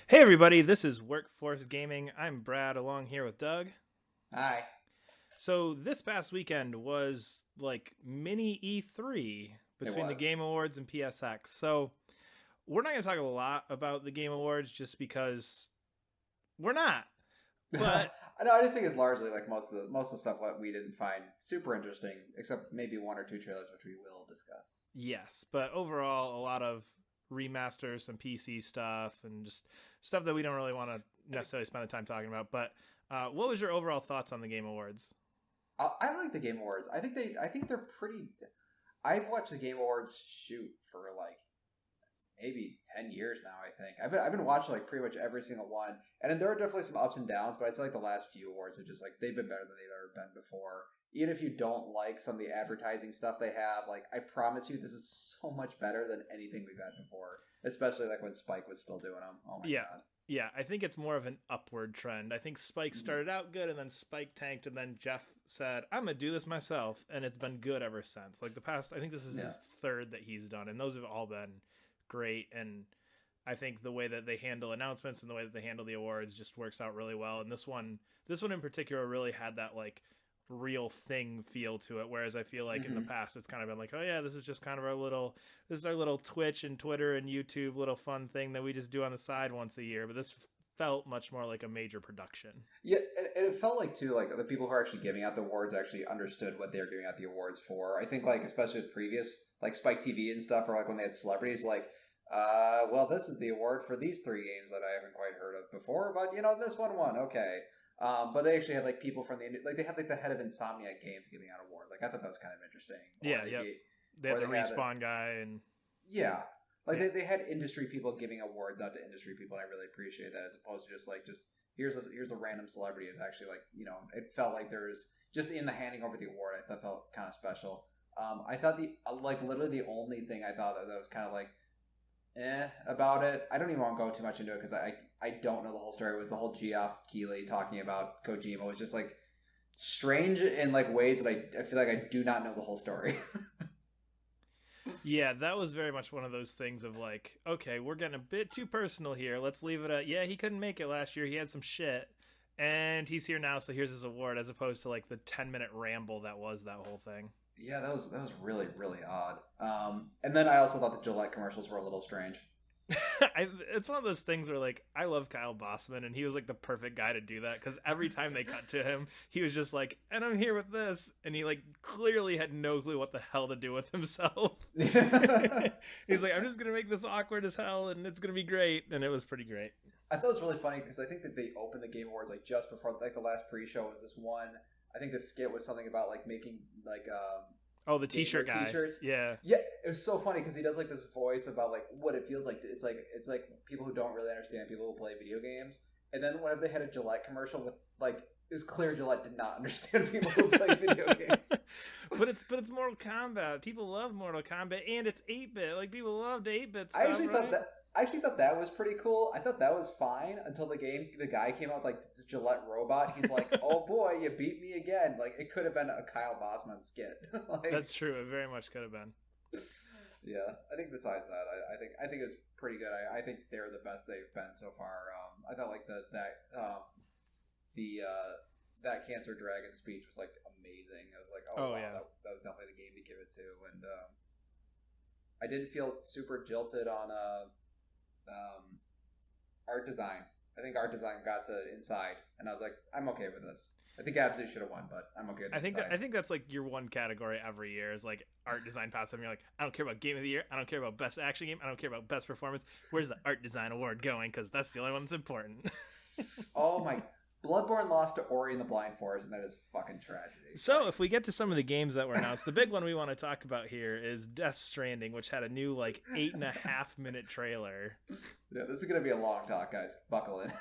Hey everybody, this is Workforce Gaming. I'm Brad along here with Doug. Hi. So this past weekend was like mini E3 It between the was. Game Awards and PSX. So we're not going to talk a lot about the Game Awards just because we're not. But I know. I just think it's largely like most of the stuff what we didn't find super interesting, except maybe one or two trailers, which we will discuss. yes, but overall a lot of remasters, some PC stuff and just stuff that we don't really want to necessarily spend the time talking about. But what was your overall thoughts on the Game Awards? I like the Game Awards. I think they're pretty. I've watched the Game Awards shoot for like maybe 10 years now. I think I've been watching like pretty much every single one, and then there are definitely some ups and downs. But I'd say like the last few awards are just like they've been better than they've ever been before. Even if you don't like some of the advertising stuff they have, like I promise you, this is so much better than anything we've had before. Especially like when Spike was still doing them. Oh my Yeah. god. Yeah, I think it's more of an upward trend. I think Spike Mhm. started out good and then Spike tanked and then Jeff said, "I'm going to do this myself." And it's been good ever since. Like the past, I think this is Yeah. his third that he's done and those have all been great and I think the way that they handle announcements and the way that they handle the awards just works out really well. And this one in particular really had that like real thing feel to it. Whereas I feel like in the Hmm. past it's kind of been like, oh yeah, this is just kind of this is our little Twitch and Twitter and YouTube little fun thing that we just do on the side once a year. But this felt much more like a major production. Yeah, and it felt like too, like the people who are actually giving out the awards actually understood what they were giving out the awards for. I think like especially with previous like Spike TV and stuff, or like when they had celebrities, like, well, this is the award for these three games that I haven't quite heard of before, but this one won, okay. But they actually had like people from like they had like the head of Insomniac Games giving out awards. Like I thought that was kind of interesting. Yeah, yep. They had Or the they had a respawn guy and yeah. Like yeah. they had industry people giving awards out to industry people, and I really appreciate that as opposed to just here's a random celebrity. It's actually like it felt like there was just in the handing over the award. I thought felt kind of special. I thought the like literally the only thing I thought that was kind of like about it. I don't even want to go too much into it because I don't know the whole story. It was the whole Geoff Keighley talking about Kojima was just like strange in like ways that I feel like I do not know the whole story. Yeah, that was very much one of those things of like, okay, we're getting a bit too personal here. Let's leave it at, yeah, he couldn't make it last year. He had some shit. And he's here now, so here's his award, as opposed to like the 10-minute ramble that was that whole thing. Yeah, that was really really odd. And then I also thought the Gillette commercials were a little strange. It's one of those things where like I love Kyle Bossman and he was like the perfect guy to do that because every time they cut to him, he was just like, "And I'm here with this," and he like clearly had no clue what the hell to do with himself. I He's like, "I'm just gonna make this awkward as hell, and it's gonna be great," and it was pretty great. thought it was really funny because I think that they opened the Game Awards like just before like the last pre-show was this one. I think the skit was something about like making like Oh, the gamer T-shirt guy, T-shirts. yeah. Yeah, it was so funny because he does like this voice about like what it feels like. It's like people who don't really understand people who play video games. And then whenever they had a Gillette commercial with like it was clear Gillette did not understand people who play video games. But it's Mortal Kombat. People love Mortal Kombat, and it's 8-bit. Like people loved 8-bit I stuff, actually thought right? that I actually thought that was pretty cool. I thought that was fine until the guy came out with, like the Gillette robot. He's like, "Oh boy, you beat me again!" Like it could have been a Kyle Bossman skit. That's Like, true. It very much could have been. yeah. I think besides that, I think it was pretty good. I think they're the best they've been so far. I thought like the that Cancer Dragon speech was like amazing. I was like, oh Oh wow, yeah. that was definitely the game to give it to. And I didn't feel super jilted on um, art design. I think art design got to inside, and I was like, I'm okay with this. I think absolutely should have won, but I'm okay with the I inside. think that's like your one category every year is like art design pops up and you're like, I don't care about game of the year, I don't care about best action game, I don't care about best performance. Where's the art design award going? Because that's the only one that's important. Oh my, Bloodborne lost to Ori and the Blind Forest, and that is fucking tragedy. So if we get to some of the games that were announced, the big one we want to talk about here is Death Stranding, which had a new like 8.5 minute trailer. Yeah, this is gonna be a long talk, guys. Buckle in.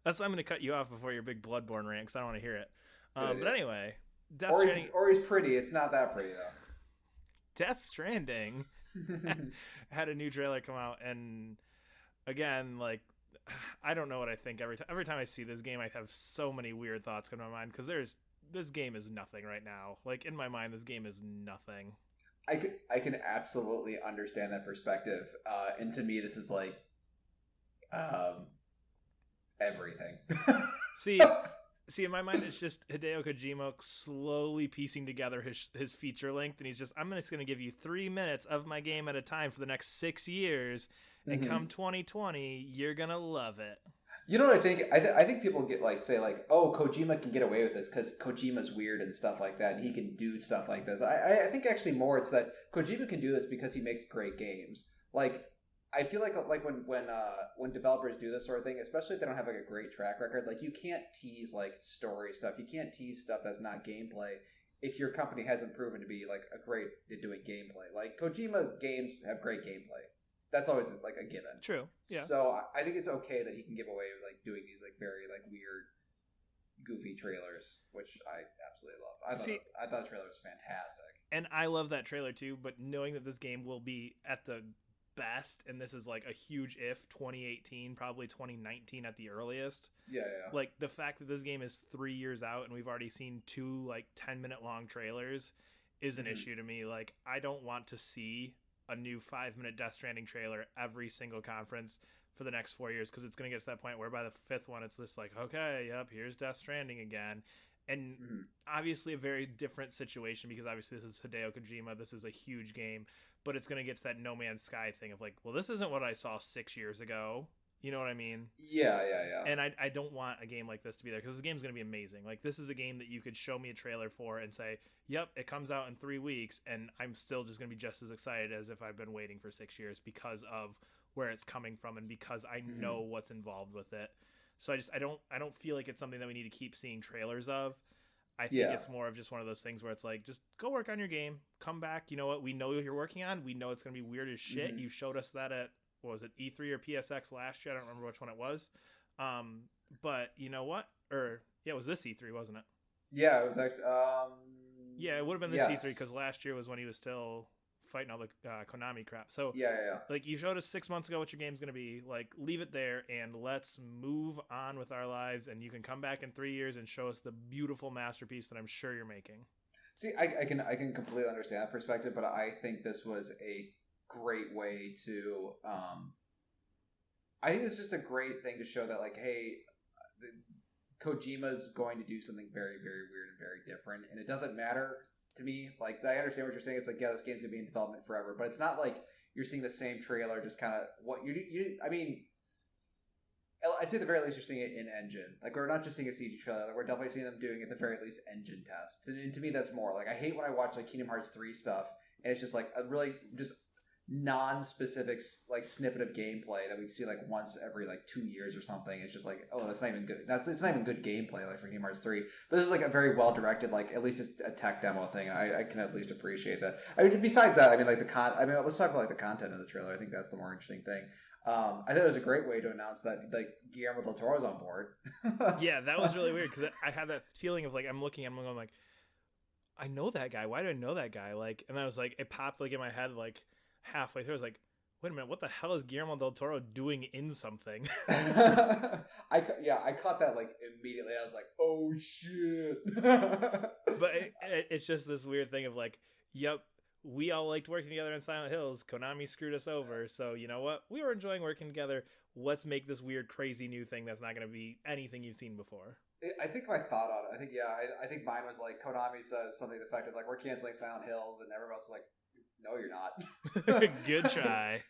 That's why I'm going to cut you off before your big Bloodborne rant because I don't want to hear it. It's a good But idea. anyway, Death Ori's Stranding. Ori's pretty. It's not that pretty though. Death Stranding had a new trailer come out, and again, like I don't know what I think every time I see this game. I have so many weird thoughts come to my mind because there's this game is nothing right now. Like in my mind, this game is nothing. I can absolutely understand that perspective. And to me, this is like Um, everything. See, see, in my mind, it's just Hideo Kojima slowly piecing together his feature length, and he's just, I'm just going to give you 3 minutes of my game at a time for the next 6 years, and come 2020, you're gonna love it. You know what I think? I think people get like say like, oh, Kojima can get away with this because Kojima's weird and stuff like that, and he can do stuff like this. I think actually more it's that Kojima can do this because he makes great games. Like I feel like when developers do this sort of thing, especially if they don't have like a great track record, like you can't tease like story stuff. You can't tease stuff that's not gameplay if your company hasn't proven to be like a great at doing gameplay. Like Kojima's games have great gameplay. That's always like a given. True. Yeah. So I think it's okay that he can give away like doing these like very like weird, goofy trailers, which I absolutely love. I thought the trailer was fantastic, and I love that trailer too. But knowing that this game will be at the best, and this is like a huge if 2018, probably 2019 at the earliest. Yeah. Like the fact that this game is 3 years out and we've already seen 2 like 10-minute long trailers is an issue to me. Like I don't want to see a new 5-minute Death Stranding trailer every single conference for the next 4 years, because it's going to get to that point where by the 5th one it's just like, okay, yep, here's Death Stranding again. And obviously a very different situation, because obviously this is Hideo Kojima, this is a huge game, but it's going to get to that No Man's Sky thing of like, well, this isn't what I saw 6 years ago. You know what I mean? Yeah. And I don't want a game like this to be there, because this game's going to be amazing. Like, this is a game that you could show me a trailer for and say, yep, it comes out in 3 weeks, and I'm still just going to be just as excited as if I've been waiting for 6 years because of where it's coming from and because I know what's involved with it. So I don't feel like it's something that we need to keep seeing trailers of. I think it's more of just one of those things where it's like, just go work on your game, come back. You know what? We know what you're working on. We know it's going to be weird as shit. You showed us that at, what was it, E3 or PSX last year? I don't remember which one it was. But you know what? Or yeah, it was this E3, wasn't it? Yeah, it was actually. Yeah, it would have been this E3, because last year was when he was still fighting all the Konami crap. So yeah. Like, you showed us 6 months ago what your game's gonna be. Like, leave it there and let's move on with our lives. And you can come back in 3 years and show us the beautiful masterpiece that I'm sure you're making. See, I can completely understand that perspective, but I think this was a great way to. I think it's just a great thing to show that, like, hey, Kojima's going to do something very, very weird and very different, and it doesn't matter to me. Like, I understand what you're saying. It's like, yeah, this game's gonna be in development forever, but it's not like you're seeing the same trailer, just kind of what you. I mean, I say at the very least you're seeing it in engine. Like, we're not just seeing a CG trailer. Like, we're definitely seeing them doing at the very least engine test. And to me, that's more like, I hate when I watch like Kingdom Hearts 3 stuff, and it's just like a really just non-specific like snippet of gameplay that we see like once every like 2 years or something. It's just like, oh, that's not even good. It's not even good gameplay like for Kingdom Hearts 3. But this is like a very well directed, like at least a tech demo thing, and I can at least appreciate that. I mean, besides that, I mean, like let's talk about like the content of the trailer. I think that's the more interesting thing. I thought it was a great way to announce that like Guillermo del Toro's on board. Yeah, that was really weird, because I had that feeling of like, I'm going like, I know that guy. Why do I know that guy? Like, and I was like, it popped like in my head like halfway through. I was like, wait a minute, what the hell is Guillermo del Toro doing in something? I caught that like immediately. I was like, oh shit. But it's just this weird thing of like, yep, we all liked working together in Silent Hills. Konami screwed us over. So you know what? We were enjoying working together. Let's make this weird, crazy new thing that's not going to be anything you've seen before. I think my thought on it, I think mine was like, Konami says something effective like, we're canceling Silent Hills, and everyone else is like, no, you're not. Good try.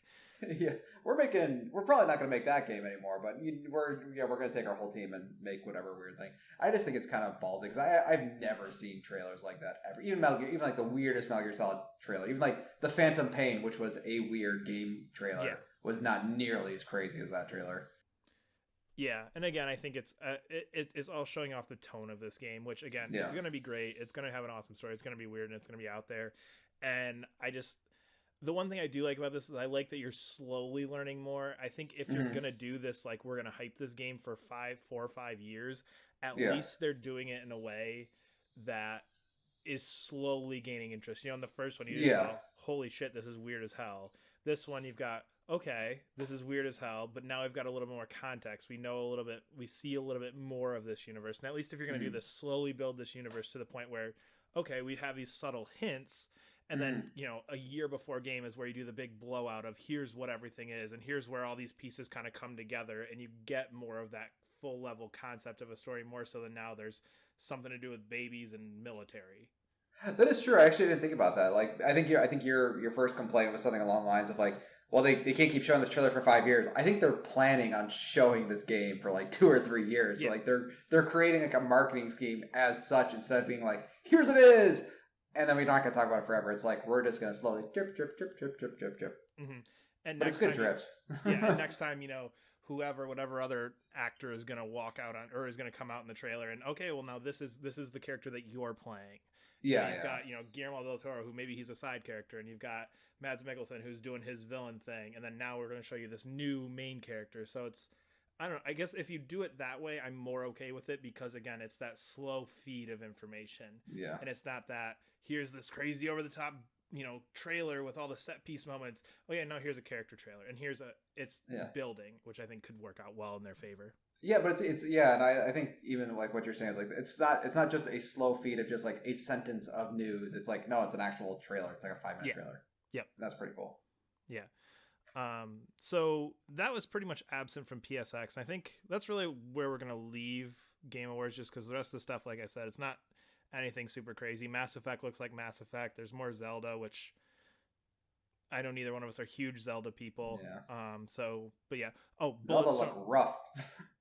Yeah, we're probably not going to make that game anymore, but we're going to take our whole team and make whatever weird thing. I just think it's kind of ballsy, because I've never seen trailers like that ever. Even Metal Gear, even like the weirdest Metal Gear Solid trailer, even like the Phantom Pain, which was a weird game trailer, was not nearly as crazy as that trailer. Yeah, and again, I think it's all showing off the tone of this game, which again, it's going to be great. It's going to have an awesome story. It's going to be weird, and it's going to be out there. And the one thing I do like about this is I like that you're slowly learning more. I think if you're going to do this, like, we're going to hype this game for 4 or 5 years, at least they're doing it in a way that is slowly gaining interest. You know, in the first one, you just go, holy shit, this is weird as hell. This one, you've got, okay, this is weird as hell, but now I've got a little more context. We know a little bit, we see a little bit more of this universe. And at least if you're going to do this, slowly build this universe to the point where, okay, we have these subtle hints, And then, a year before game is where you do the big blowout of here's what everything is, and here's where all these pieces kind of come together, and you get more of that full level concept of a story, more so than now there's something to do with babies and military. That is true. I actually didn't think about that. Like, I think your first complaint was something along the lines of like, well, they can't keep showing this trailer for 5 years. I think they're planning on showing this game for like 2 or 3 years. Yeah. So like they're creating like a marketing scheme as such, instead of being like, here's what it is, and then we're not going to talk about it forever. It's like we're just going to slowly drip, drip, drip, drip, drip, drip, drip. Mm-hmm. And but it's good drips. And next time, whatever other actor is going to walk out on, or is going to come out in the trailer, and okay, well now this is the character that you're playing. Yeah, and you've got, Guillermo del Toro, who maybe he's a side character, and you've got Mads Mikkelsen, who's doing his villain thing, and then now we're going to show you this new main character. So it's, I don't know, I guess if you do it that way, I'm more okay with it, because again, it's that slow feed of information. Yeah. And it's not that, here's this crazy over-the-top, trailer with all the set piece moments. Oh yeah, no, here's a character trailer, and it's building, which I think could work out well in their favor. Yeah, but it's and I think even like what you're saying is like it's not just a slow feed of just like a sentence of news. It's like, no, it's an actual trailer. It's like a 5-minute trailer. Yep. That's pretty cool. Yeah. So that was pretty much absent from PSX. I think that's really where we're gonna leave Game Awards, just because the rest of the stuff, like I said, it's not anything super crazy. Mass Effect looks like Mass Effect. There's more Zelda, which I know neither one of us are huge Zelda people. Yeah. But yeah. Oh, Zelda look rough.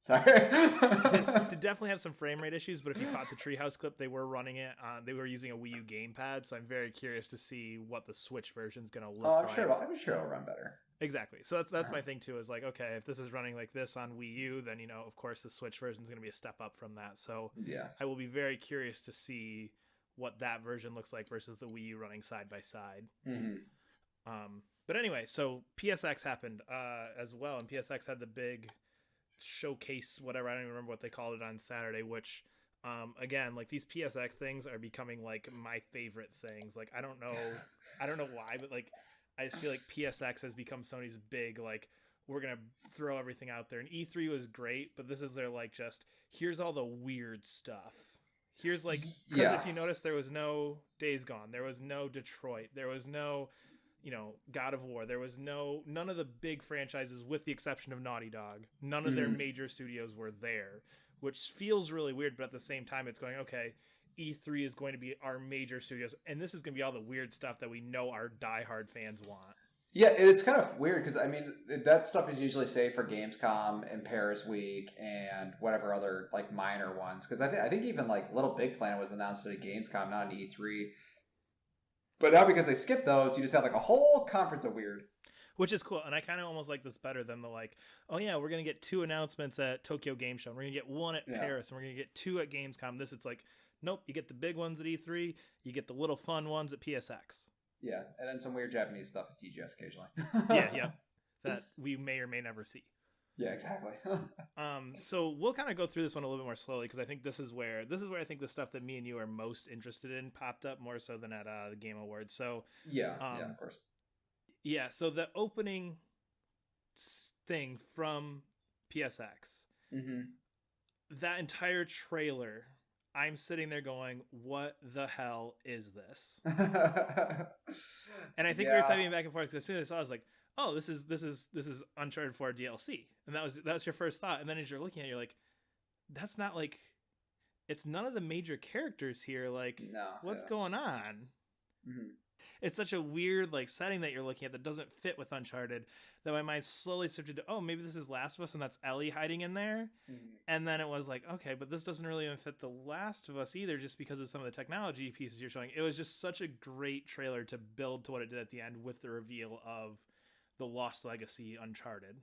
Sorry. Did definitely have some frame rate issues, but if you caught the Treehouse clip, they were running it on. They were using a Wii U gamepad, so I'm very curious to see what the Switch version is going to look like. I'm sure it'll run better. Exactly. So that's my thing too. Is like, okay, if this is running like this on Wii U, then of course the Switch version is going to be a step up from that. So yeah, I will be very curious to see what that version looks like versus the Wii U running side by side. Mm-hmm. But anyway, so PSX happened as well, and PSX had the big showcase, whatever, I don't even remember what they called it, on Saturday, which again, like, these PSX things are becoming like my favorite things. Like, I don't know why, but like I just feel like PSX has become Sony's big, like, we're gonna throw everything out there. And E3 was great, but this is their like, just here's all the weird stuff. Here's like, if you notice, there was no Days Gone, there was no Detroit, there was no God of War. There was none of the big franchises, with the exception of Naughty Dog. None of their major studios were there, which feels really weird, but at the same time, it's going, okay, E3 is going to be our major studios, and this is going to be all the weird stuff that we know our diehard fans want. Yeah, it's kind of weird, because, I mean, that stuff is usually saved for Gamescom and Paris Week and whatever other, like, minor ones. Because I think even, like, Little Big Planet was announced at a Gamescom, not an E3. But now, because they skipped those, you just have like a whole conference of weird. Which is cool. And I kind of almost like this better than the like, oh yeah, we're going to get 2 announcements at Tokyo Game Show. We're going to get 1 at Paris, and we're going to get 2 at Gamescom. This, it's like, nope, you get the big ones at E3. You get the little fun ones at PSX. Yeah, and then some weird Japanese stuff at TGS occasionally. Yeah. That we may or may never see. Yeah, exactly. So we'll kind of go through this one a little bit more slowly, because I think this is where I think the stuff that me and you are most interested in popped up more so than at the Game Awards. So yeah, of course. Yeah, so the opening thing from PSX, that entire trailer, I'm sitting there going, what the hell is this? And I think we were typing back and forth, because as soon as I saw it, I was like, oh, this is Uncharted 4 DLC. And that was your first thought. And then as you're looking at it, you're like, that's not like, it's none of the major characters here. Like, what's going on? Mm-hmm. It's such a weird like setting that you're looking at that doesn't fit with Uncharted, that my mind slowly shifted to, oh, maybe this is Last of Us and that's Ellie hiding in there. Mm-hmm. And then it was like, okay, but this doesn't really even fit The Last of Us either, just because of some of the technology pieces you're showing. It was just such a great trailer to build to what it did at the end, with the reveal of the Lost Legacy Uncharted.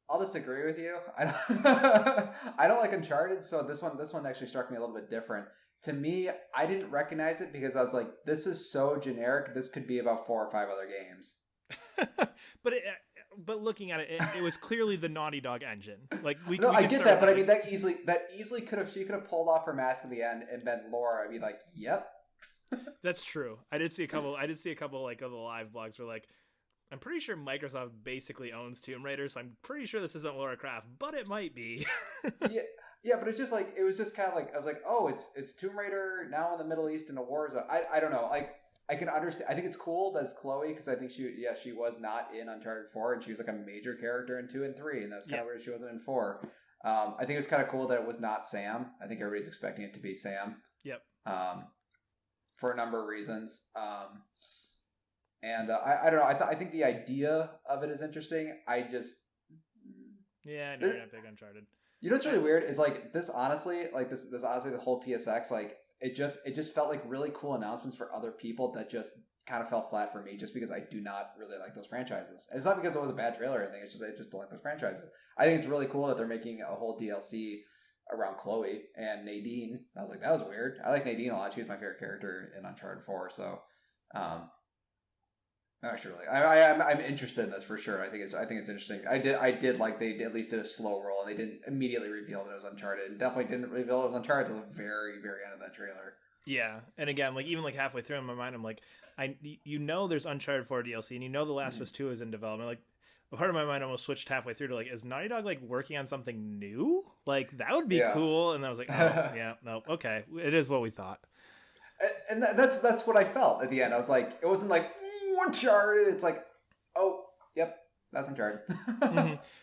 I'll disagree with you. I don't like Uncharted, so this one actually struck me a little bit different. To me, I didn't recognize it because I was like, this is so generic. This could be about 4 or 5 other games. But looking at it, it was clearly the Naughty Dog engine. Like I get that, but I mean that easily could have pulled off her mask at the end and been Laura. I'd be like, yep. That's true. I did see a couple like of the live blogs where like, I'm pretty sure Microsoft basically owns Tomb Raider, so I'm pretty sure this isn't Lara Croft, but it might be. Yeah, but it's just like it was just kind of like I was like, oh, it's Tomb Raider now in the Middle East in a war zone. I don't know. Like I can understand. I think it's cool that it's Chloe because I think she was not in Uncharted 4 and she was like a major character in 2 and 3, and that's kind of weird she wasn't in 4. I think it was kind of cool that it was not Sam. I think everybody's expecting it to be Sam. Yep. For a number of reasons. And I don't know. I think the idea of it is interesting. I just I know you're not big Uncharted. You know what's really weird is like this honestly, like this honestly the whole PSX, like it just felt like really cool announcements for other people that just kind of fell flat for me just because I do not really like those franchises. And it's not because it was a bad trailer or anything, it's just I just don't like those franchises. I think it's really cool that they're making a whole DLC around Chloe and Nadine. I was like, that was weird. I like Nadine a lot. She was my favorite character in Uncharted 4, so actually, I'm interested in this for sure. I think it's interesting. I did like they at least did a slow roll and they didn't immediately reveal that it was Uncharted. And definitely didn't reveal it was Uncharted till the very very end of that trailer. Yeah, and again, like even like halfway through in my mind, I'm like, there's Uncharted 4 DLC, and The Last of Us 2 is in development. Like, a part of my mind almost switched halfway through to like, is Naughty Dog like working on something new? Like that would be cool. And I was like, oh yeah, no, okay, it is what we thought. And that's what I felt at the end. I was like, it wasn't like Uncharted. It's like, oh, yep, that's Uncharted.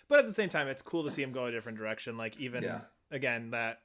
But at the same time, it's cool to see him go a different direction. Like even again that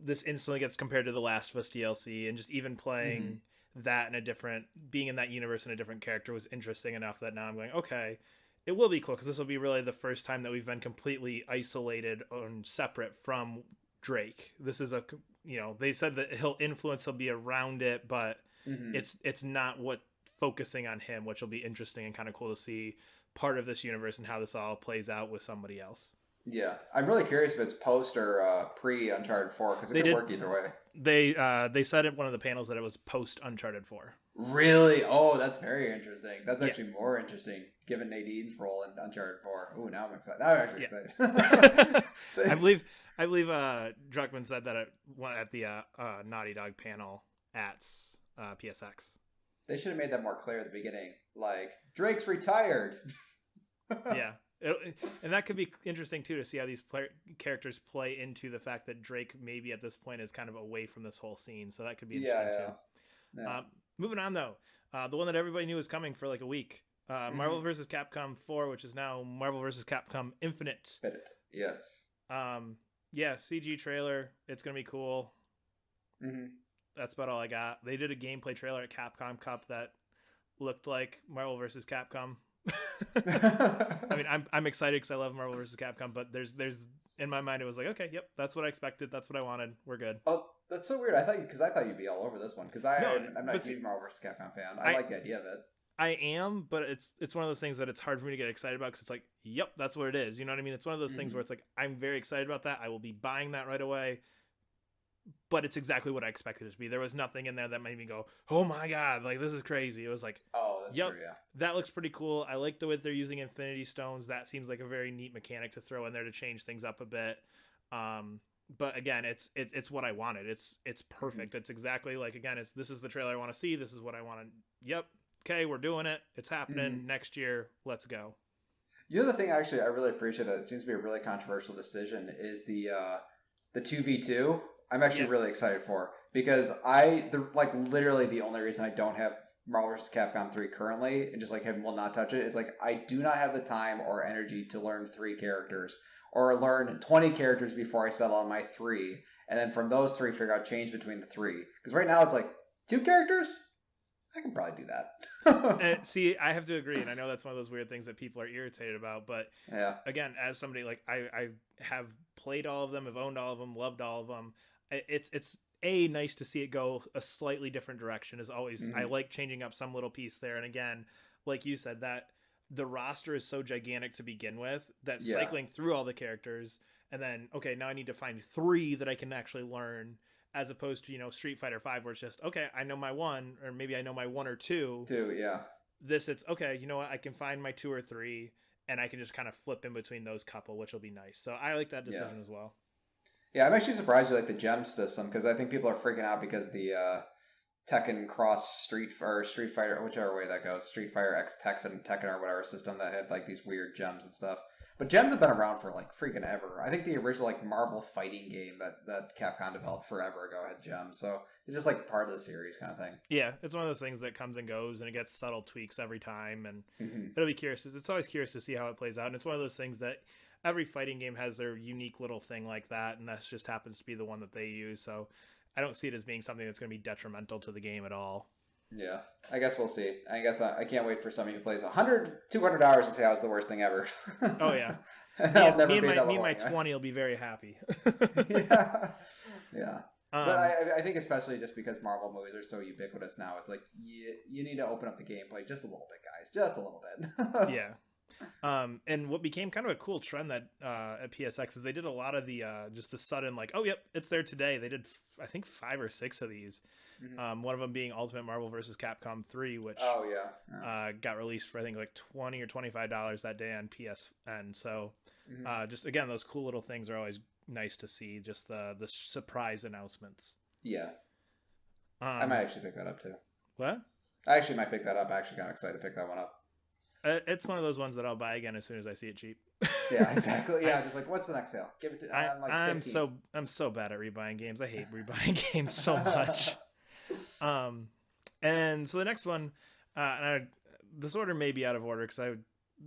this instantly gets compared to The Last of Us DLC, and just even playing that in a different, being in that universe in a different character was interesting enough that now I'm going, okay, it will be cool because this will be really the first time that we've been completely isolated and separate from Drake. This is they said that he'll be around it, but it's not what focusing on him, which will be interesting and kind of cool to see part of this universe and how this all plays out with somebody else. Yeah, I'm really curious if it's post or pre Uncharted 4 because it could work either way. They said at one of the panels that it was post Uncharted 4. Really? Oh, that's very interesting. That's actually more interesting given Nadine's role in Uncharted 4. Ooh, now I'm excited. Now I'm actually excited. I believe Druckmann said that at the Naughty Dog panel at PSX. They should have made that more clear at the beginning. Like, Drake's retired. Yeah. And that could be interesting, too, to see how these characters play into the fact that Drake maybe at this point is kind of away from this whole scene. So that could be interesting, too. Yeah. Moving on, though. The one that everybody knew was coming for like a week. Marvel vs. Capcom 4, which is now Marvel vs. Capcom Infinite. Yes. Yeah, CG trailer. It's going to be cool. That's about all I got. They did a gameplay trailer at Capcom Cup that looked like Marvel vs. Capcom. I mean, I'm excited because I love Marvel vs. Capcom, but there's in my mind it was like, okay, yep, that's what I expected, that's what I wanted, we're good. Oh, that's so weird. I thought you'd be all over this one because I'm not a huge Marvel vs. Capcom fan. I like the idea of it. I am, but it's one of those things that it's hard for me to get excited about because it's like, yep, that's what it is. You know what I mean? It's one of those things where it's like, I'm very excited about that. I will be buying that right away. But it's exactly what I expected it to be. There was nothing in there that made me go, oh my God, like this is crazy. It was like, oh, that's true, yeah. That looks pretty cool. I like the way they're using Infinity Stones. That seems like a very neat mechanic to throw in there to change things up a bit. But again, it's what I wanted. It's perfect. It's exactly like, again, this is the trailer I want to see. This is what I want to, yep. Okay, we're doing it. It's happening next year. Let's go. You know, the thing actually I really appreciate that it seems to be a really controversial decision is the 2v2. I'm actually really excited for because literally the only reason I don't have Marvel vs. Capcom 3 currently and just like will not touch it is like I do not have the time or energy to learn 3 characters or learn 20 characters before I settle on my 3 and then from those 3 figure out change between the 3 because right now it's like 2 characters. I can probably do that. And see, I have to agree, and I know that's one of those weird things that people are irritated about, but again, as somebody like I have played all of them, have owned all of them, loved all of them. It's nice to see it go a slightly different direction. As always, I like changing up some little piece there, and again, like you said, that the roster is so gigantic to begin with that cycling through all the characters, and then okay, now I need to find 3 that I can actually learn. As opposed to, Street Fighter 5 where it's just, okay, I know my 1, or maybe I know my 1 or 2. 2, yeah. This, it's, okay, you know what, I can find my 2 or 3, and I can just kind of flip in between those couple, which will be nice. So I like that decision as well. Yeah, I'm actually surprised you like the gem system, because I think people are freaking out because the Tekken Cross Street Fighter, whichever way that goes, Street Fighter X Tekken or whatever system that had like these weird gems and stuff. But gems have been around for like freaking ever. I think the original like Marvel fighting game that Capcom developed forever ago had gems. So it's just like part of the series kind of thing. Yeah, it's one of those things that comes and goes, and it gets subtle tweaks every time, and Mm-hmm. it'll be curious. It's always curious to see how it plays out, and it's one of those things that every fighting game has their unique little thing like that, and that just happens to be the one that they use. So I don't see it as being something that's going to be detrimental to the game at all. Yeah, I guess we'll see. I guess I can't wait for somebody who plays 100, 200 hours to say how it's the worst thing ever. Oh, yeah. I'll never me be and that my anyway. 20 will be very happy. Yeah. But I think especially just because Marvel movies are so ubiquitous now, it's like you need to open up the gameplay just a little bit, guys. Just a little bit. Yeah. And what became kind of a cool trend that at PSX is they did a lot of the just the sudden like, oh, yep, it's there today. They did, I think, 5 or 6 of these. Mm-hmm. One of them being Ultimate Marvel vs. Capcom 3, which got released for I think like $20 or $25 that day on PSN. So just again, those cool little things are always nice to see. Just the surprise announcements. Yeah. I might actually pick that up too. What? I actually might pick that up. I'm actually kind of excited to pick that one up. It's one of those ones that I'll buy again as soon as I see it cheap. Yeah, exactly. Yeah, just like, what's the next sale? Give it to. I'm so bad at rebuying games. I hate rebuying games so much. And so the next one, this order may be out of order because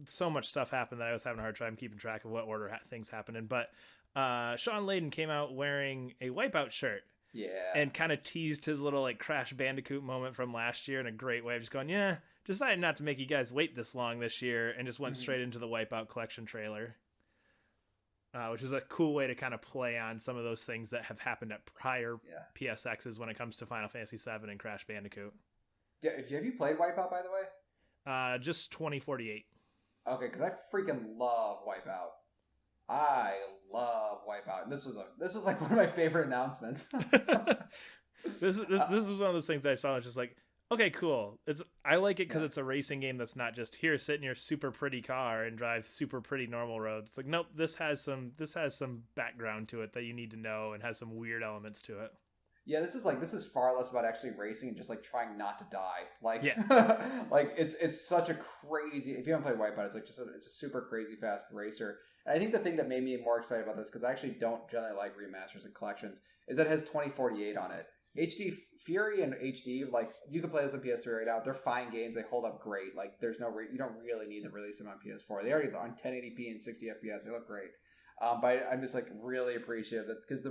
so much stuff happened that I was having a hard time keeping track of what order things happened in. But Sean Layden came out wearing a Wipeout shirt. Yeah. And kind of teased his little like Crash Bandicoot moment from last year in a great way. Just going, yeah, decided not to make you guys wait this long this year, and just went straight into the Wipeout collection trailer. Which is a cool way to kind of play on some of those things that have happened at prior PSXs when it comes to Final Fantasy VII and Crash Bandicoot. Have you played Wipeout, by the way? Just 2048. Okay, because I freaking love Wipeout. I love Wipeout. This was like one of my favorite announcements. This was one of those things that I saw. And was just like, okay, cool. I like it because it's a racing game that's not just here, sit in your super pretty car and drive super pretty normal roads. It's like, nope, this has some background to it that you need to know and has some weird elements to it. Yeah, this is far less about actually racing and just like trying not to die. Like, like it's such a crazy. If you haven't played Wipeout, it's like it's a super crazy fast racer. And I think the thing that made me more excited about this, because I actually don't generally like remasters and collections, is that it has 2048 on it. HD Fury and HD, like you can play this on PS3 right now. They're fine games. They hold up great. Like there's you don't really need to release them on PS4. They already on 1080p and 60 FPS. They look great. But I'm just like really appreciative that because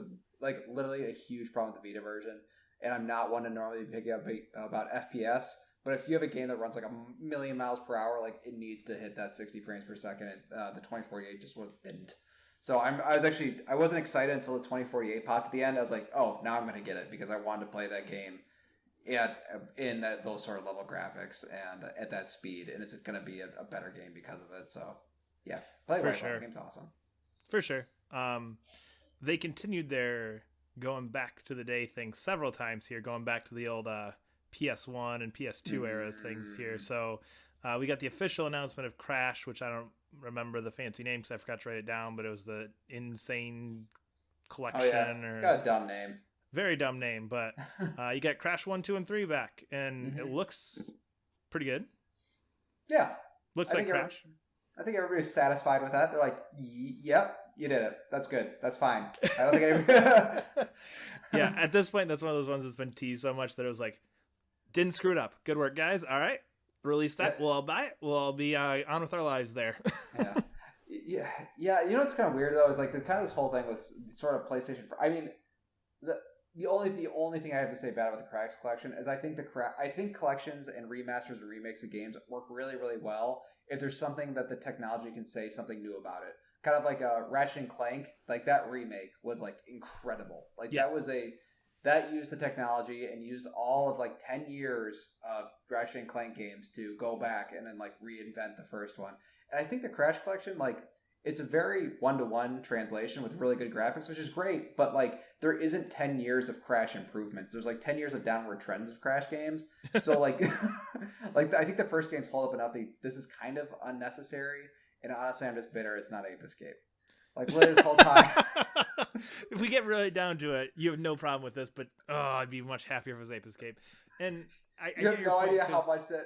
literally a huge problem with the Vita version, and I'm not one to normally pick up about FPS. But if you have a game that runs like 1,000,000 miles per hour, like it needs to hit that 60 frames per second. And the 2048 just didn't. So I wasn't excited until the 2048 popped at the end. I was like, oh, now I'm going to get it because I wanted to play that game in those sort of level graphics and at that speed, and it's going to be a better game because of it. So yeah, play Wipeout. Sure. The game's awesome. For sure. They continued their going back to the day thing several times here, going back to the old PS1 and PS2 eras things here. So we got the official announcement of Crash, which I don't remember the fancy name because I forgot to write it down, but it was the Insane Collection. Oh, yeah. It's got a dumb name. Very dumb name, but you got Crash 1, 2, and 3 back, and it looks pretty good. Yeah. Looks like Crash. I think everybody's satisfied with that. They're like, yep, you did it. That's good. That's fine. I don't think anybody... Yeah, at this point, that's one of those ones that's been teased so much that it was like, didn't screw it up. Good work, guys. All right. Release that. We'll all buy it. We'll all be on with our lives there. Yeah. You know what's kind of weird though is like kind of this whole thing with sort of PlayStation. I mean, the only thing I have to say bad about the Crash collection is I think collections and remasters and remakes of games work really, really well if there's something that the technology can say something new about it. Kind of like Ratchet and Clank, like that remake was like incredible. Like that used the technology and used all of like 10 years of Ratchet and Clank games to go back and then like reinvent the first one. And I think the Crash collection, like it's a very one-to-one translation with really good graphics, which is great. But like there isn't 10 years of Crash improvements. There's like 10 years of downward trends of Crash games. So like, I think the first games hold up enough. This is kind of unnecessary. And honestly, I'm just bitter it's not Ape Escape. Like literally this whole time. If we get really down to it, you have no problem with this, but I'd be much happier if it was Ape Escape. And you have no idea how much that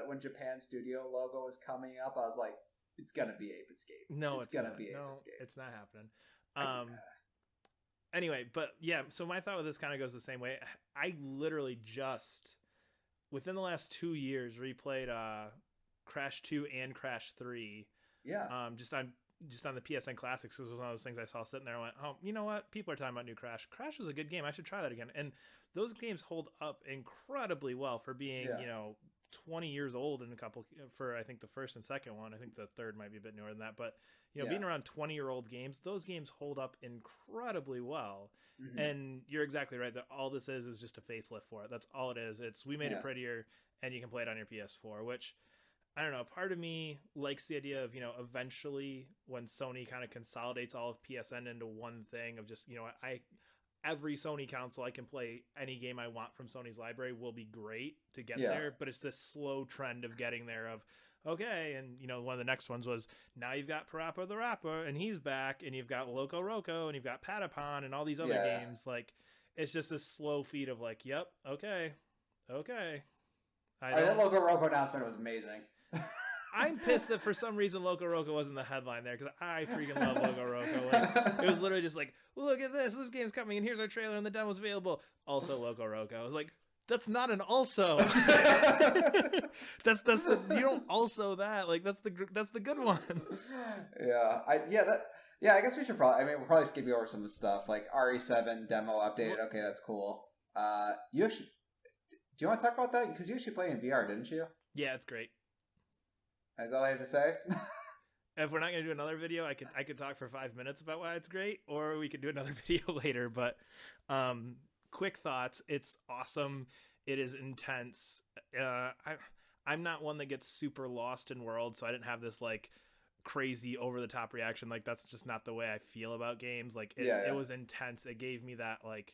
when Japan Studio logo was coming up, I was like, it's gonna be Ape Escape. No, it's gonna not. be Ape No, Escape. it's not happening. Anyway, but yeah, so my thought with this kind of goes the same way. I literally just within the last 2 years replayed Crash 2 and Crash 3. Yeah. Just on the PSN Classics. This was one of those things I saw sitting there and went, oh, you know what? People are talking about new Crash. Crash was a good game. I should try that again. And those games hold up incredibly well for being, 20 years old in for I think the first and second one. I think the third might be a bit newer than that. But, being around 20-year-old games, those games hold up incredibly well. Mm-hmm. And you're exactly right that all this is just a facelift for it. That's all it is. We made it prettier and you can play it on your PS4, which I don't know. Part of me likes the idea of, eventually when Sony kind of consolidates all of PSN into one thing of just, every Sony console I can play any game I want from Sony's library will be great to get there. But it's this slow trend of getting there of, okay. And, one of the next ones was now you've got Parappa the Rapper and he's back and you've got Loco Roco and you've got Patapon and all these other games. Like, it's just this slow feed of like, yep. Okay. That Loco Roco announcement was amazing. I'm pissed that for some reason Loco Roco wasn't the headline there because I freaking love Loco Roco. Like, it was literally just like, look at this game's coming and here's our trailer and the demo's available. Also Loco Roco. I was like, that's not an also. that's you don't also that. Like that's the good one. I guess we should we'll probably skip over some of the stuff like RE7 demo updated. Okay, that's cool. Do you want to talk about that? Because you actually played in VR, didn't you? Yeah, it's great. Is that all I have to say? If we're not going to do another video, I could talk for 5 minutes about why it's great, or we could do another video later. But quick thoughts. It's awesome. It is intense. I'm not one that gets super lost in world, so I didn't have this like crazy over the top reaction. Like that's just not the way I feel about games. Like it was intense. It gave me that like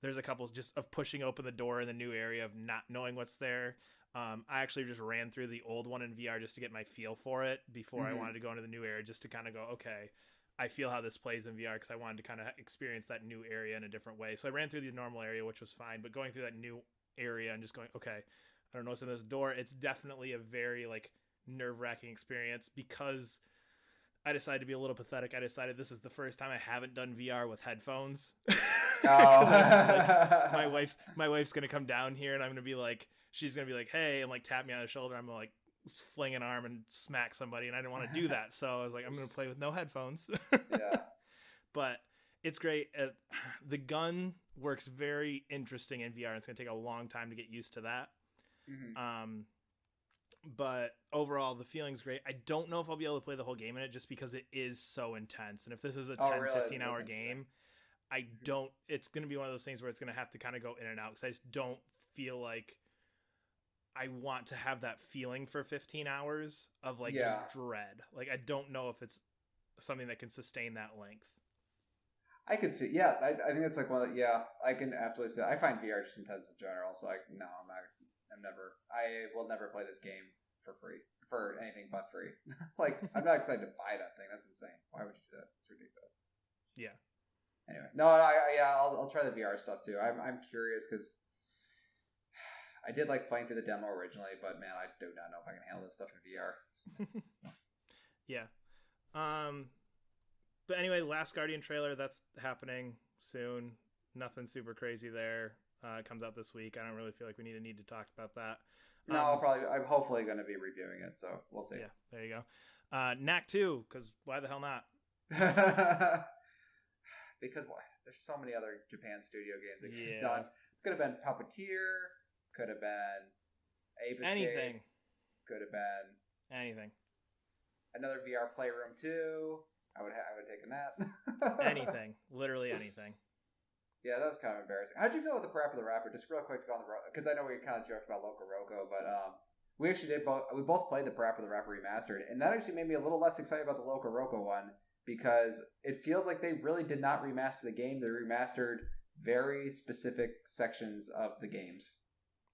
there's a couple just of pushing open the door in the new area of not knowing what's there. I actually just ran through the old one in VR just to get my feel for it before I wanted to go into the new area, just to kind of go, okay, I feel how this plays in VR because I wanted to kind of experience that new area in a different way. So I ran through the normal area, which was fine, but going through that new area and just going, okay, I don't know what's in this door. It's definitely a very like nerve-wracking experience because I decided to be a little pathetic. I decided this is the first time I haven't done VR with headphones. Like, my wife's gonna come down here and I'm gonna be like, she's gonna be like, hey, and like tap me on the shoulder. I'm gonna like fling an arm and smack somebody, and I didn't want to do that. So I was like, I'm gonna play with no headphones. But it's great. The gun works very interesting in VR. It's gonna take a long time to get used to that. But overall, the feeling's great. I don't know if I'll be able to play the whole game in it just because it is so intense. And if this is a 15 hour game, it's going to be one of those things where it's going to have to kind of go in and out because I just don't feel like I want to have that feeling for 15 hours of like just dread. Like, I don't know if it's something that can sustain that length. I could see. Yeah. I think it's like, well, yeah, I can absolutely say I find VR just intense in general. So I will never play this game for free, for anything but free. Like, I'm not excited to buy that thing. That's insane. Why would you do that? It's ridiculous. Yeah. Anyway, no, I'll try the VR stuff too. I'm curious because I did like playing through the demo originally, but man, I do not know if I can handle this stuff in VR. Yeah. But anyway, Last Guardian trailer, that's happening soon. Nothing super crazy there. It comes out this week. I don't really feel like we need to talk about that. No, I'm hopefully going to be reviewing it, so we'll see. Yeah, there you go. Knack 2, because why the hell not? Because there's so many other Japan studio games that she's done. Could have been Puppeteer. Could have been Ape Escape. Anything. Could have been anything. Another VR Playroom 2. I would have taken that. Anything. Literally anything. Yeah, that was kind of embarrassing. How'd you feel with the Parappa the Rapper? Just real quick on the road, because I know we kind of joked about Loco Roco, but we actually we both played the Parappa the Rapper remastered, and that actually made me a little less excited about the Loco Roco one because it feels like they really did not remaster the game. They remastered very specific sections of the games.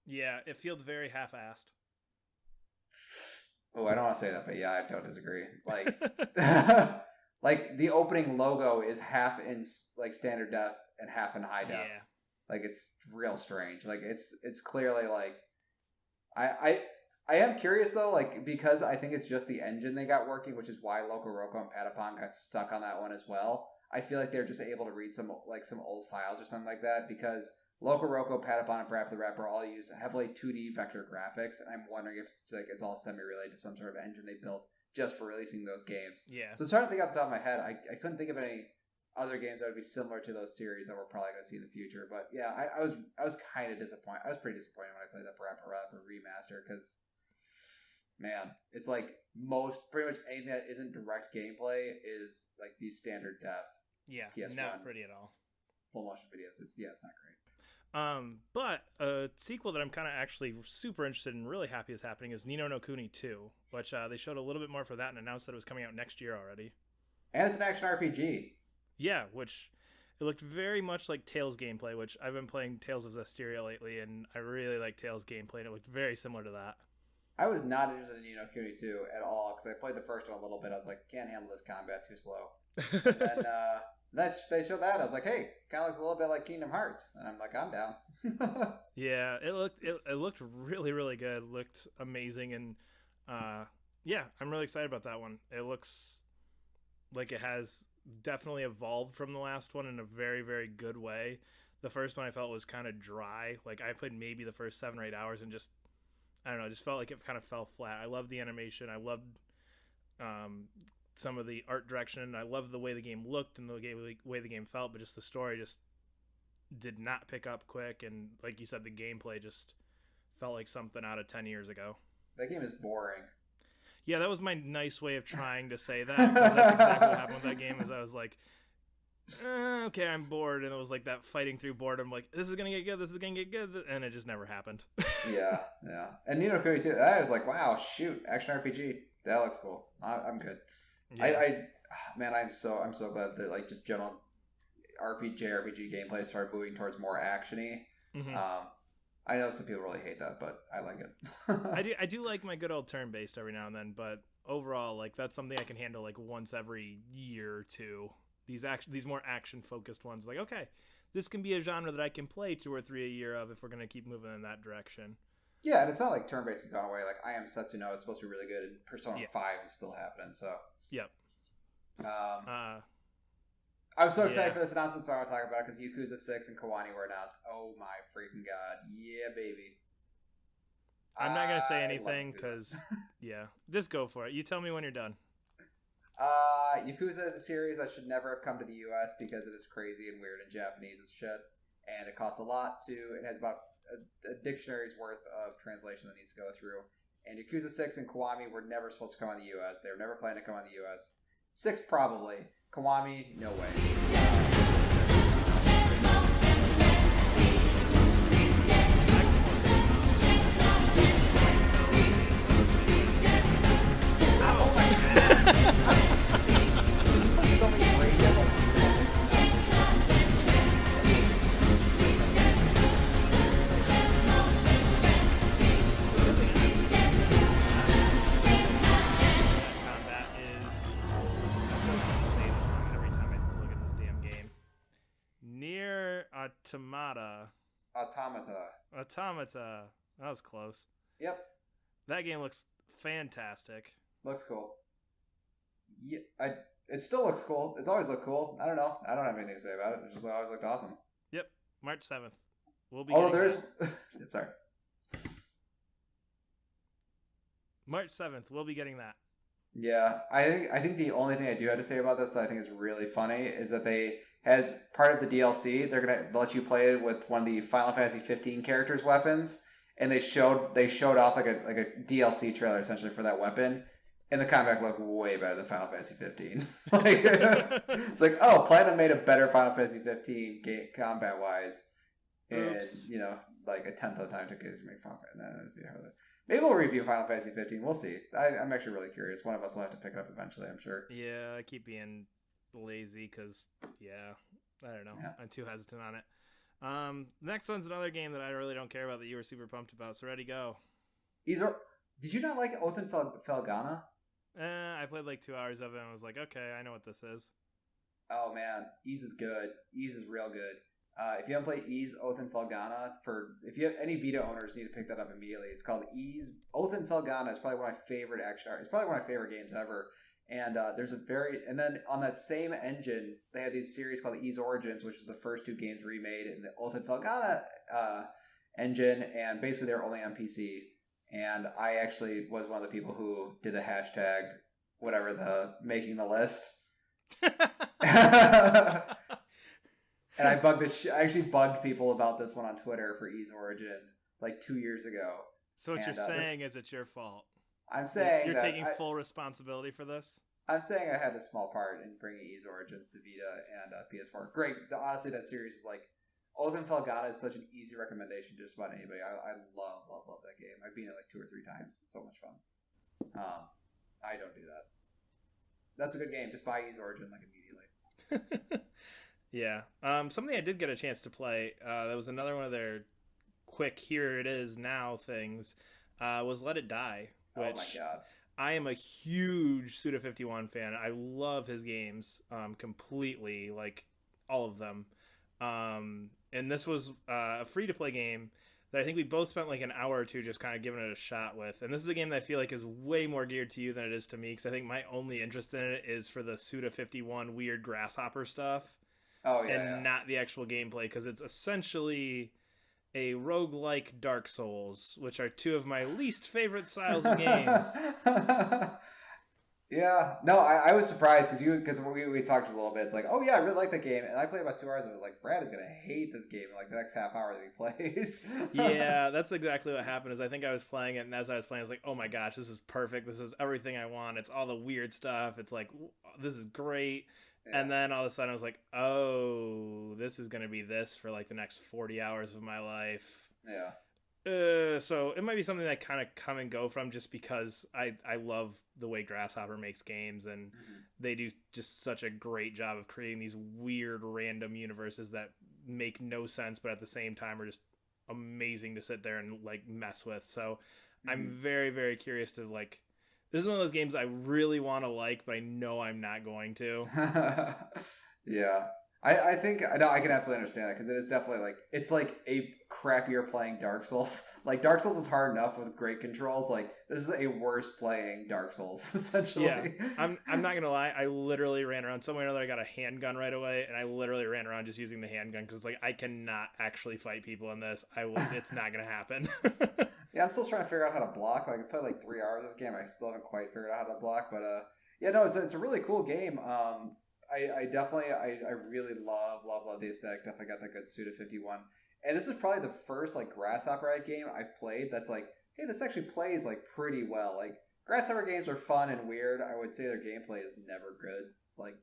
Yeah, it feels very half-assed. Oh, I don't want to say that, but yeah, I don't disagree. Like, like the opening logo is half in like standard def and half in high def. Like, it's real strange. Like, it's clearly like I am curious though, like because I think it's just the engine they got working, which is why Loco Roco and Patapon got stuck on that one as well. I feel like they're just able to read some old files or something like that because Loco Roco, Patapon, and Brap the Rapper all use heavily 2D vector graphics, and I'm wondering if it's all semi-related to some sort of engine they built just for releasing those games. Yeah. So starting to think off the top of my head, I couldn't think of any other games that would be similar to those series that we're probably going to see in the future. But yeah, I was kind of disappointed. I was pretty disappointed when I played that Brap the Rapper remaster because, man, it's like pretty much anything that isn't direct gameplay is like the standard def. Yeah, PS1 not pretty at all. Full motion videos. It's not great. But a sequel that I'm kind of actually super interested in, really happy is happening, is Ni no Kuni 2, which they showed a little bit more for that and announced that it was coming out next year already. And it's an action RPG. Yeah, which it looked very much like Tales gameplay, which I've been playing Tales of Zestiria lately, and I really like Tales gameplay, and it looked very similar to that. I was not interested in Ni no Kuni 2 at all, because I played the first one a little bit. I was like, can't handle this combat, too slow. And they showed that. I was like, hey, kind of looks a little bit like Kingdom Hearts. And I'm like, I'm down. Yeah, it looked really, really good. It looked amazing. And yeah, I'm really excited about that one. It looks like it has definitely evolved from the last one in a very, very good way. The first one I felt was kind of dry. Like I played maybe the first 7 or 8 hours and just, I don't know, just felt like it kind of fell flat. I loved the animation. I loved some of the art direction. I loved the way the game looked and the way the game felt, but just the story just did not pick up quick. And like you said, the gameplay just felt like something out of 10 years ago. That game is boring. Yeah, that was my nice way of trying to say that. 'Cause that's exactly what happened with that game. Is I was like, okay, I'm bored, and it was like that fighting through boredom. Like this is gonna get good, this is gonna get good, and it just never happened. Yeah. And Ni no Kuni 2, I was like, wow, shoot, action RPG, that looks cool. I'm good. Yeah. I'm so glad that like just general RPG gameplay started moving towards more actiony. Mm-hmm. I know some people really hate that, but I like it. I do like my good old turn based every now and then, but overall, like that's something I can handle like once every year or two. These more action focused ones, like okay, this can be a genre that I can play 2 or 3 a year of if we're gonna keep moving in that direction. Yeah, and it's not like turn based has gone away. Like I Am Setsuno is supposed to be really good, and Persona 5 is still happening. So yep. I was so excited for this announcement, so I want to talk about it because Yakuza 6 and Kiwami were announced. Oh my freaking god. Yeah, baby. I'm not going to say anything because, yeah, just go for it. You tell me when you're done. Yakuza is a series that should never have come to the US because it is crazy and weird and Japanese as shit. And it costs a lot it has about a dictionary's worth of translation that needs to go through. And Yakuza 6 and Kiwami were never supposed to come on the US. They were never planning to come on the US. 6 probably. Kiwami, no way. So many great demos. Automata. That was close. Yep. That game looks fantastic. Looks cool. Yeah, it still looks cool. It's always looked cool. I don't know. I don't have anything to say about it. It just always looked awesome. Yep. March 7th. We'll be. Sorry. March 7th. We'll be getting that. Yeah, I think the only thing I do have to say about this that I think is really funny is that as part of the DLC, they're gonna let you play with one of the Final Fantasy 15 characters' weapons, and they showed off like a DLC trailer essentially for that weapon, and the combat looked way better than Final Fantasy 15. Like, it's like, oh, Platinum made a better Final Fantasy 15 combat wise, and like a tenth of the time it took to make Final Fantasy. Maybe we'll review Final Fantasy 15. We'll see. I'm actually really curious. One of us will have to pick it up eventually, I'm sure. Yeah, I keep being lazy because, I don't know. Yeah. I'm too hesitant on it. Next one's another game that I really don't care about that you were super pumped about. So ready, go. Did you not like Oath and Felghana? I played like 2 hours of it and was like, okay, I know what this is. Oh, man. Ys is good. Ys is real good. If you haven't played Ys Oath and Felghana, if you have any Vita owners, need to pick that up immediately. It's called Ys Oath and Felghana. It's probably one of my favorite action art. It's probably one of my favorite games ever. And and then on that same engine, they had these series called Ys Origins, which is the first two games remade in the Oath and Felghana engine, and basically they're only on PC. And I actually was one of the people who did the hashtag whatever the making the list. And I actually bugged people about this one on Twitter for Ys Origins like 2 years ago. So what you're saying is it's your fault. I'm saying you're taking full responsibility for this. I'm saying I had a small part in bringing Ys Origins to Vita and PS4. Great. Honestly, that series is like Oath and Felghana is such an easy recommendation to just about anybody. I love that game. I've beaten it like 2 or 3 times. It's so much fun. I don't do that. That's a good game. Just buy Ys Origin like immediately. Yeah. Something I did get a chance to play, that was another one of their quick here it is now things, was Let It Die. Which oh my god. I am a huge Suda51 fan. I love his games completely, like all of them. And this was a free-to-play game that I think we both spent like an hour or two just kind of giving it a shot with. And this is a game that I feel like is way more geared to you than it is to me, because I think my only interest in it is for the Suda51 weird grasshopper stuff. Oh, yeah. And not the actual gameplay, because it's essentially a roguelike Dark Souls, which are two of my least favorite styles of games. Yeah. No, I was surprised because we talked a little bit. It's like, oh yeah, I really like that game. And I played about 2 hours and was like, Brad is going to hate this game in like the next half hour that he plays. Yeah, that's exactly what happened. Is I think I was playing it, and as I was playing, I was like, oh my gosh, this is perfect. This is everything I want. It's all the weird stuff. It's like, this is great. Yeah. And then all of a sudden I was like, oh, this is going to be this for like the next 40 hours of my life. Yeah. So it might be something that I kind of come and go from, just because I love the way Grasshopper makes games, and they do just such a great job of creating these weird random universes that make no sense, but at the same time are just amazing to sit there and like mess with. So I'm very, very curious to like, this is one of those games I really want to like, but I know I'm not going to. Yeah. I think I can absolutely understand that, because it is definitely like, it's like a crappier playing Dark Souls. Like Dark Souls is hard enough with great controls. Like this is a worse playing Dark Souls essentially. Yeah, I'm not gonna lie. I literally ran around somewhere or another. I got a handgun right away, and I literally ran around just using the handgun, because like I cannot actually fight people in this. It's not gonna happen. Yeah, I'm still trying to figure out how to block. Like I played like 3 hours this game. I still haven't quite figured out how to block. But yeah, no, it's a really cool game. I definitely really love the aesthetic. Definitely got that good Suda51. And this is probably the first like Grasshopper game I've played that's like, hey, this actually plays like pretty well. Like Grasshopper games are fun and weird. I would say their gameplay is never good. Like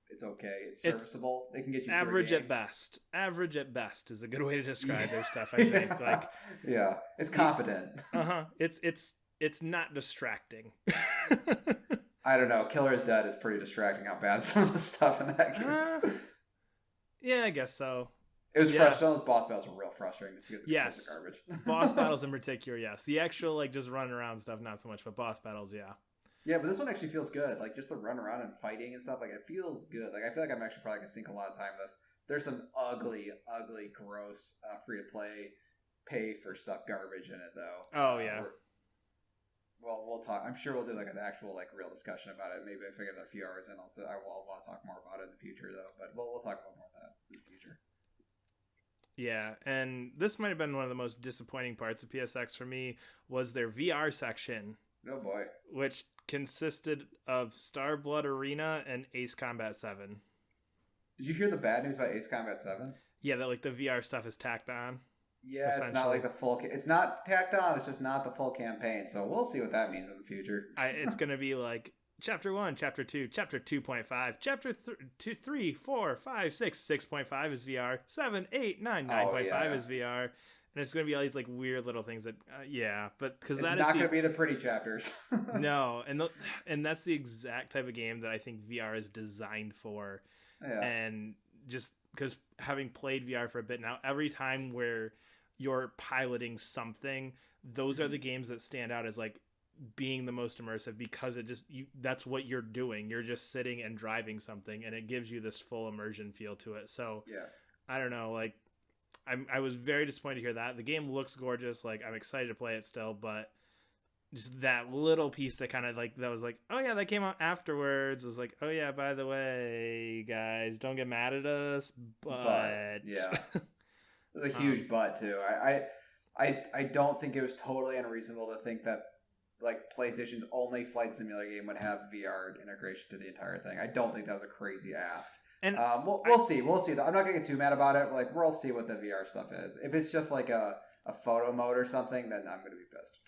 it's okay. It's serviceable. They can get you average through a game. At best. Average at best is a good way to describe their stuff, I think. Like yeah, it's competent. It's not distracting. I don't know. Killer is Dead is pretty distracting how bad some of the stuff in that game is. Yeah, I guess so. It was frustrating. Those boss battles were real frustrating just because it's garbage. Boss battles in particular, yes. The actual like just running around stuff, not so much, but boss battles, yeah. Yeah, but this one actually feels good. Like just the run around and fighting and stuff, like it feels good. Like I feel like I'm actually probably gonna sink a lot of time in this. There's some ugly, gross free to play, pay for stuff garbage in it though. Oh yeah. Well, we'll talk. I'm sure we'll do like an actual like real discussion about it. Maybe if I get a few hours in, I will want to talk more about it in the future though. But we'll talk about more of that in the future. Yeah, and this might have been one of the most disappointing parts of PSX for me was their VR section. Oh boy. Which consisted of Star Blood Arena and Ace Combat 7. Did you hear the bad news about Ace Combat 7? Yeah, that like the VR stuff is tacked on. Yeah, it's not like the full... It's not tacked on, it's just not the full campaign. So we'll see what that means in the future. It's going to be like Chapter 1, Chapter 2, Chapter 2.5, Chapter 3, 4, 5, 6, 6.5 is VR, 7, 8, 9, 9.5 is VR. And it's going to be all these like weird little things that, but because it's not going to be the pretty chapters. No, and that's the exact type of game that I think VR is designed for. Yeah. And just because having played VR for a bit now, every time where you're piloting something, those are the games that stand out as like being the most immersive, because that's what you're doing. You're just sitting and driving something, and it gives you this full immersion feel to it. So yeah, I don't know, like I was very disappointed to hear that. The game looks gorgeous. Like, I'm excited to play it still, but just that little piece that kind of like, that was like, oh yeah, that came out afterwards. It was like, oh yeah, by the way, guys, don't get mad at us, but yeah, there's a huge but too. I don't think it was totally unreasonable to think that like PlayStation's only flight simulator game would have VR integration to the entire thing. I don't think that was a crazy ask. And we'll see. We'll see. I'm not gonna get too mad about it. But like, we'll see what the VR stuff is. If it's just like a photo mode or something, then I'm gonna be pissed.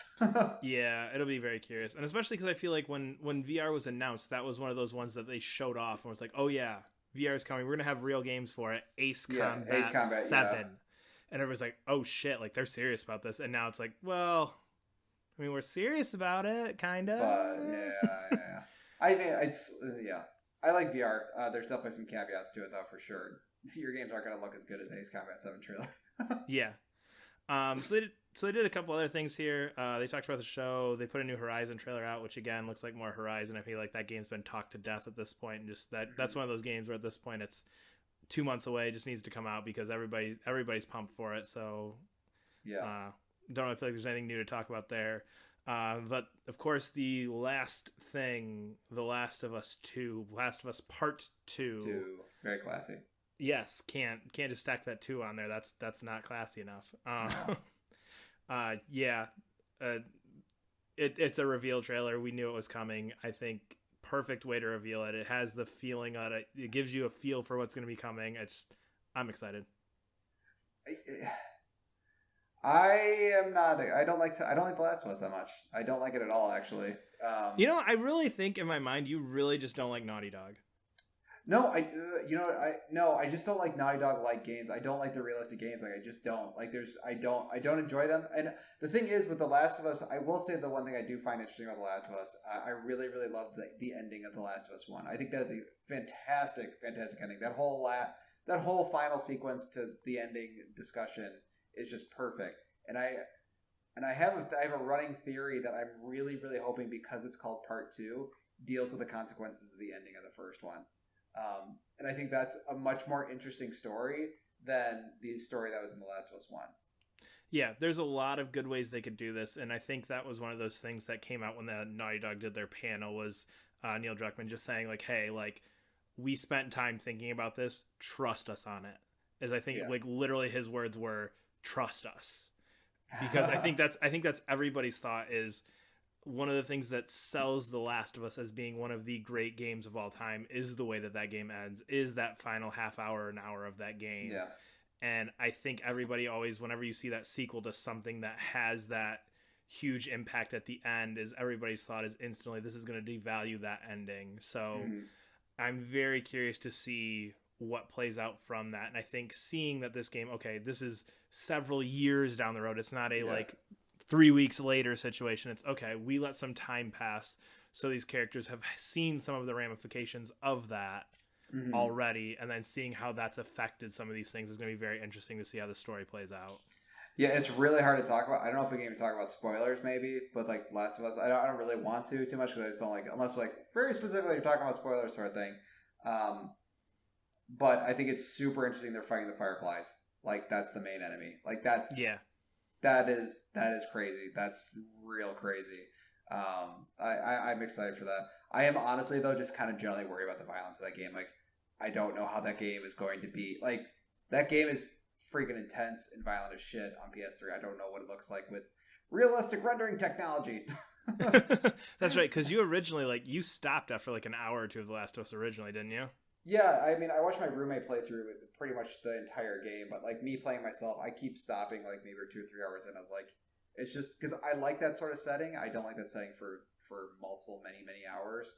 Yeah, it'll be very curious, and especially because I feel like when VR was announced, that was one of those ones that they showed off and was like, oh yeah, VR is coming. We're gonna have real games for it. Ace Combat 7, and everyone's like, oh shit, like they're serious about this. And now it's like, well, I mean, we're serious about it, kind of. But yeah. I mean, it's I like VR. There's definitely some caveats to it, though, for sure. Your games aren't going to look as good as Ace Combat 7 trailer. Yeah. So they did a couple other things here. They talked about the show. They put a new Horizon trailer out, which again looks like more Horizon. I feel like that game's been talked to death at this point. And just that's one of those games where at this point it's 2 months away. It just needs to come out because everybody's pumped for it. So yeah. Don't really feel like there's anything new to talk about there. But of course, the last thing, The Last of Us 2, Last of Us Part 2. Very classy. Yes, can't just stack that 2 on there. That's not classy enough. No. Yeah. It's a reveal trailer. We knew it was coming. I think perfect way to reveal it. It has the feeling on it. It gives you a feel for what's going to be coming. I'm excited. I don't like The Last of Us that much. I don't like it at all, actually. I really think in my mind you really just don't like Naughty Dog. No, I just don't like Naughty Dog like games. I don't like the realistic games. Like, I just don't. Like, I don't enjoy them. And the thing is with The Last of Us, I will say the one thing I do find interesting about The Last of Us, I really, really love the ending of The Last of Us 1. I think that is a fantastic ending. That whole final sequence to the ending discussion is just perfect. And I have a running theory that I'm really, really hoping, because it's called Part 2, deals with the consequences of the ending of the first one. And I think that's a much more interesting story than the story that was in The Last of Us 1. Yeah, there's a lot of good ways they could do this, and I think that was one of those things that came out when the Naughty Dog did their panel, was Neil Druckmann just saying, like, hey, like, we spent time thinking about this, trust us on it. As I think, like, literally his words were, trust us. Because I think that's everybody's thought, is one of the things that sells The Last of Us as being one of the great games of all time is the way that game ends, is that final half hour, an hour of that game. Yeah. And I think everybody always, whenever you see that sequel to something that has that huge impact at the end, is everybody's thought is instantly, this is going to devalue that ending. So I'm very curious to see what plays out from that. And I think seeing that this game, okay, this is several years down the road. It's not a like 3 weeks later situation. It's okay, we let some time pass so these characters have seen some of the ramifications of that already, and then seeing how that's affected some of these things is going to be very interesting to see how the story plays out. Yeah, it's really hard to talk about. I don't know if we can even talk about spoilers, maybe, but like Last of Us, I don't really want to too much, because I just don't like, unless like very specifically you're talking about spoilers sort of thing. But I think it's super interesting they're fighting the Fireflies. Like, that's the main enemy. Like, that's that is crazy. That's real crazy. I'm excited for that. I am honestly, though, just kind of generally worried about the violence of that game. Like, I don't know how that game is going to be. Like, that game is freaking intense and violent as shit on PS3. I don't know what it looks like with realistic rendering technology. That's right, because you originally, like, you stopped after like an hour or two of The Last of Us originally, didn't you? Yeah, I mean, I watched my roommate play through pretty much the entire game, but like me playing myself, I keep stopping like maybe 2 or 3 hours in. I was like, it's just because I like that sort of setting. I don't like that setting for multiple, many hours.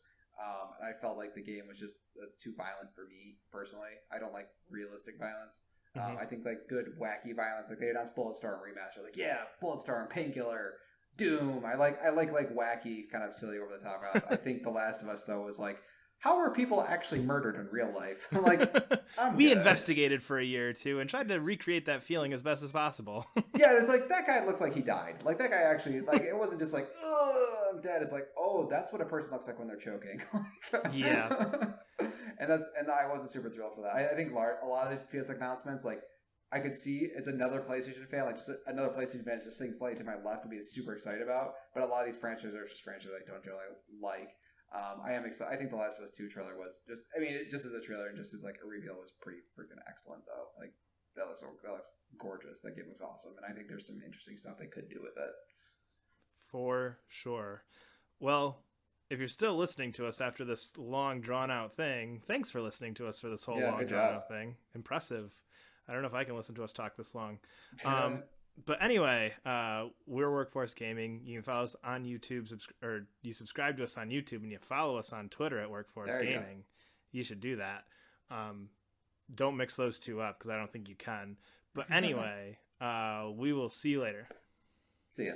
And I felt like the game was just too violent for me personally. I don't like realistic violence. I think like good wacky violence, like they announced Bulletstorm remaster, like Bulletstorm, Painkiller, Doom. I like wacky, kind of silly, over the top violence. I think The Last of Us though was like, how are people actually murdered in real life? Like, we investigated for a year or two and tried to recreate that feeling as best as possible. Yeah, it's like, that guy looks like he died. Like, that guy actually, like, it wasn't just like, oh, I'm dead. It's like, oh, that's what a person looks like when they're choking. Yeah. And I wasn't super thrilled for that. I think a lot of the PS announcements, like, I could see as another PlayStation fan, like just another PlayStation fan just sitting slightly to my left would be super excited about. But a lot of these franchises are just franchises I don't really like. I am excited. I think the Last of Us 2 trailer was just, I mean, it, just as a trailer and just as like a reveal was pretty freaking excellent though. Like that looks gorgeous. That game looks awesome, and I think there's some interesting stuff they could do with it. For sure. Well, if you're still listening to us after this long drawn out thing, thanks for listening to us for this whole long drawn out thing. Impressive. I don't know if I can listen to us talk this long. But anyway, we're Workforce Gaming. You can follow us on YouTube, or you subscribe to us on YouTube, and you follow us on Twitter at Workforce Gaming. You should do that. Don't mix those two up because I don't think you can. But anyway, we will see you later. See ya.